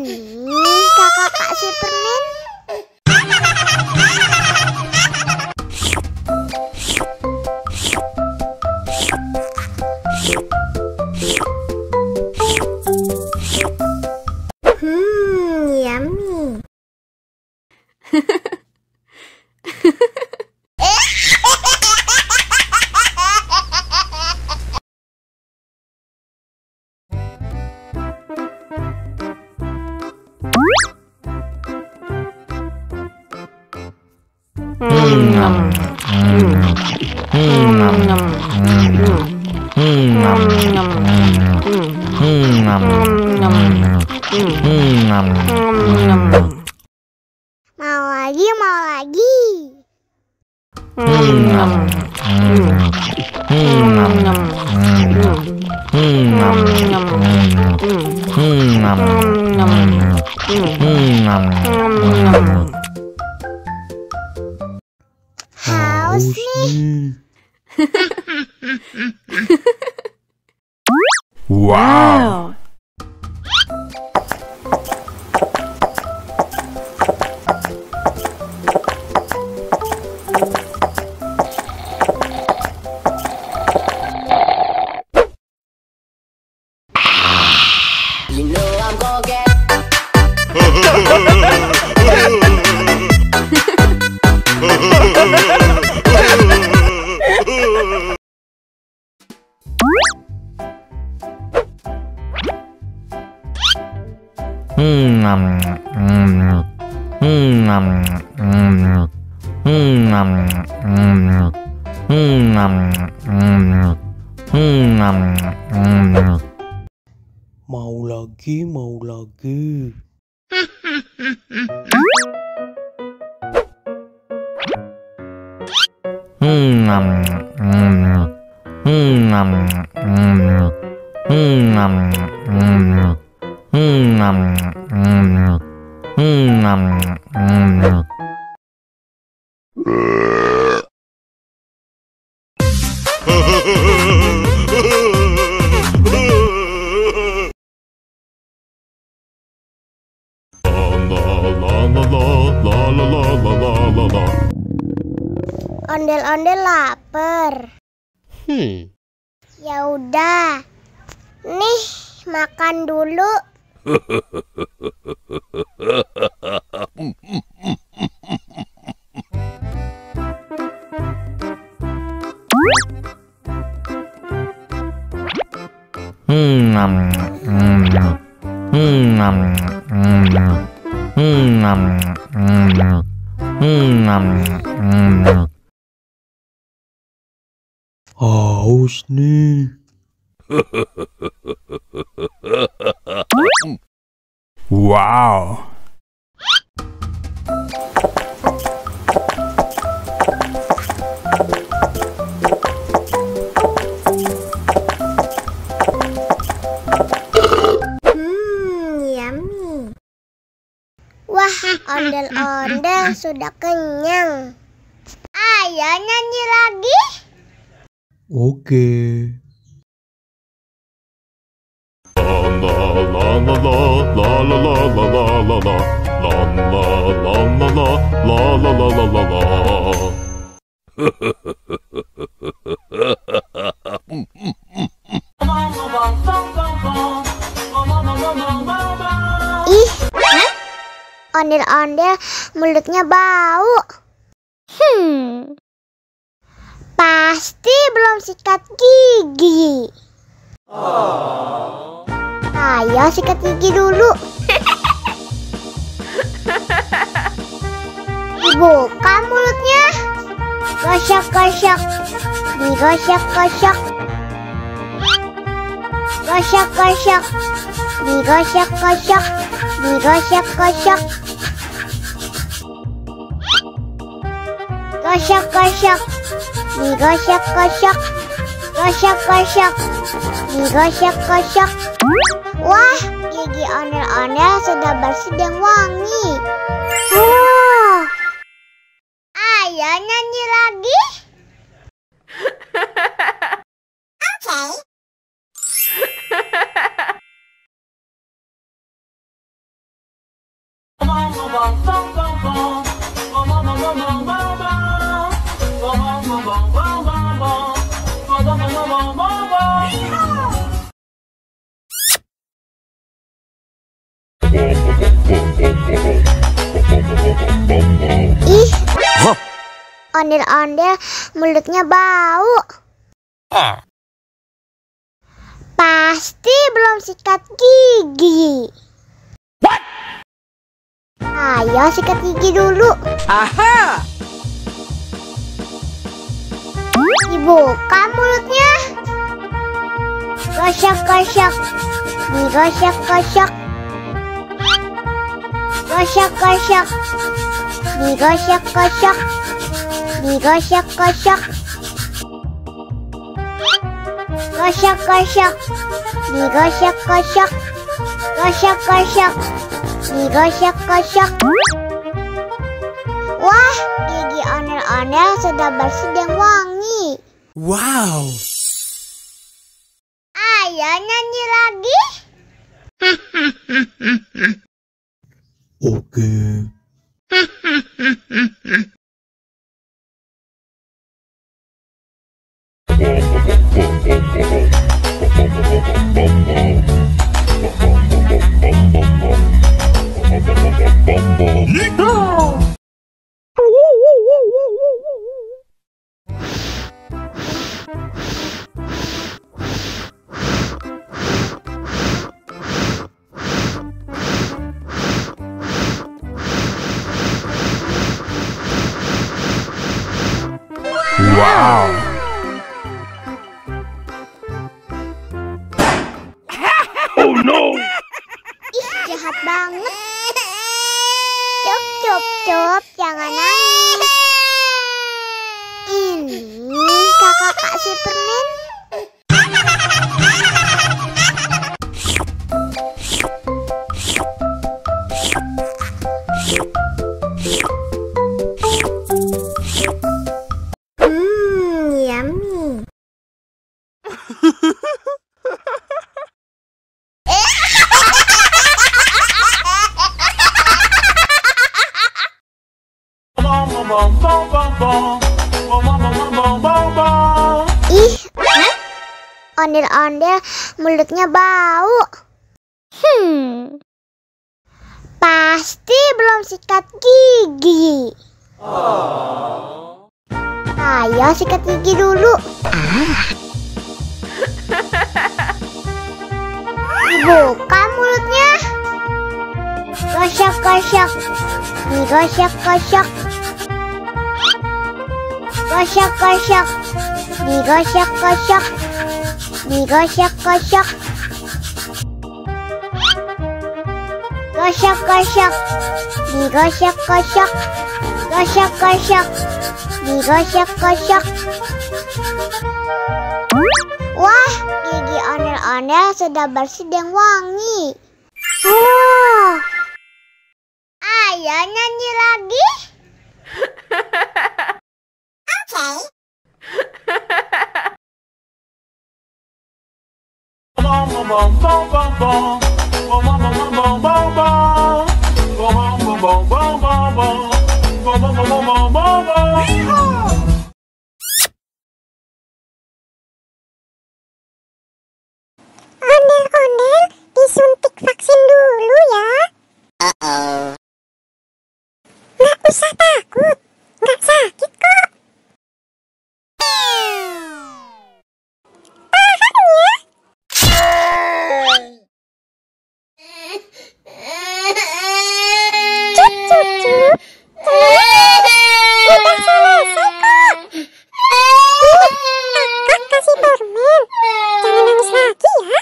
Ini kakak Kak Superman. Yummy. Mau lagi, mau lagi. Haus nih. Wow. You know I'm gonna get Mau lagi, mau lagi. Ondel-ondel lapar. Ya udah. Nih, makan dulu. Haus nih. Wow. Yummy. Wah, ondel-ondel sudah kenyang. Ayo nyanyi lagi. Oke. Ih, ondel-ondel mulutnya bau. Pasti belum sikat gigi. Ayo sikat gigi dulu. Dibuka mulutnya. Gosok-gosok. Digosok-gosok. Gosok-gosok. Digosok-gosok. Digosok-gosok. Gosok-gosok. Digosok-gosok. Gosok-gosok. Digosok-gosok. Wah, gigi ondel-ondel sudah bersih dan wangi. Ayo nyanyi lagi. Ih, ondel-ondel mulutnya bau. Pasti belum sikat gigi. Ayo sikat gigi dulu. Aha! Dibuka mulutnya. Gosok-gosok. Digosok-gosok. Gosok-gosok. Digosok-gosok. Digosok-gosok. Gosok-gosok. Digosok-gosok. Gosok-gosok. Digosok-gosok. Wah, gigi ondel-ondel sudah bersih dan wangi. Wow! Ayo nyanyi lagi. Oke. Wow! Oh no! Ih, jahat banget. Cup, cup, cup, jangan nangis. Ini kakak kasih permen. Yummy. Ih, ondel-ondel mulutnya bau. Pasti belum sikat gigi. Ayo sikat gigi dulu. Buka mulutnya. Gosok-gosok. Digosok-gosok. Gosok-gosok. Digosok-gosok. Digosok-gosok. Gosok-gosok. Digosok-gosok. Gosok-gosok. Digosok-gosok. Wah, gigi ondel-ondel sudah bersih dan wangi. Oh. Ayo nyanyi lagi. Ondel-ondel disuntik vaksin dulu ya. Nggak usah takut, nggak sakit kok. Tahan ya. Cup, cup, cup. Udah selesai kok. Kakak kasih permen. Jangan nangis lagi ya.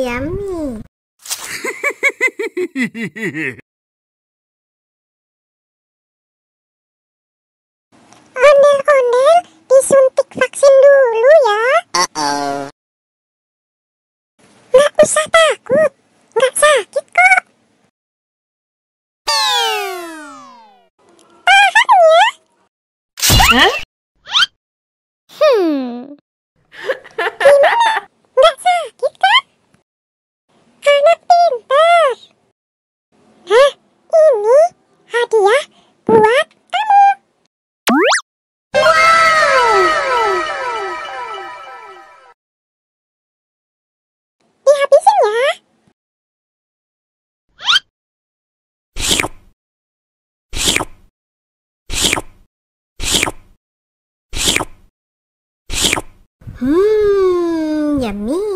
Yummy. Ondel-ondel disuntik vaksin dulu ya. Nggak usah takut, nggak sakit kok. Yummy.